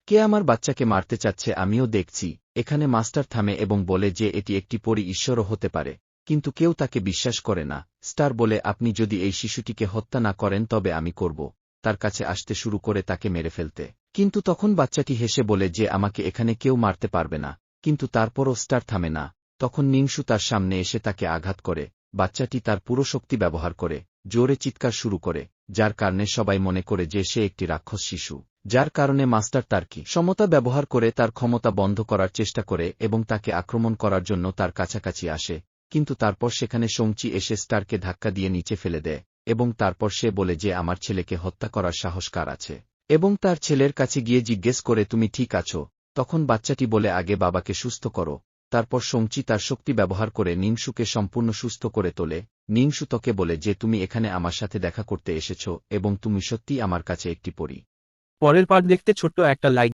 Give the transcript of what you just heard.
কে আমার বাচ্চাকে মারতে চাচ্ছে আমিও দেখছি। এখানে মাস্টার থামে এবং বলে যে এটি একটি পরী ঈশ্বরও হতে পারে, কিন্তু কেউ তাকে বিশ্বাস করে না। স্টার বলে আপনি যদি এই শিশুটিকে হত্যা না করেন তবে আমি করব। তার কাছে আসতে শুরু করে তাকে মেরে ফেলতে। কিন্তু তখন বাচ্চাটি হেসে বলে যে আমাকে এখানে কেউ মারতে পারবে না। কিন্তু তারপরও স্টার থামে না। তখন নিংসু তার সামনে এসে তাকে আঘাত করে। বাচ্চাটি তার পুরো শক্তি ব্যবহার করে জোরে চিৎকার শুরু করে, যার কারণে সবাই মনে করে যে সে একটি রাক্ষস শিশু। যার কারণে মাস্টার তার কি সমতা ব্যবহার করে তার ক্ষমতা বন্ধ করার চেষ্টা করে এবং তাকে আক্রমণ করার জন্য তার কাছাকাছি আসে। কিন্তু তারপর সেখানে সোংচি এসে স্টারকে ধাক্কা দিয়ে নিচে ফেলে দেয় এবং তারপর সে বলে যে আমার ছেলেকে হত্যা করার সাহস কার আছে, এবং তার ছেলের কাছে গিয়ে জিজ্ঞেস করে তুমি ঠিক আছো। তখন বাচ্চাটি বলে আগে বাবাকে সুস্থ করো। তারপর সোংচি তার শক্তি ব্যবহার করে নিংসুকে সম্পূর্ণ সুস্থ করে তোলে। নিংসু তোকে বলে যে তুমি এখানে আমার সাথে দেখা করতে এসেছ এবং তুমি সত্যিই আমার কাছে একটি পরী। পরের পার্ট দেখতে ছোট্ট একটা লাইক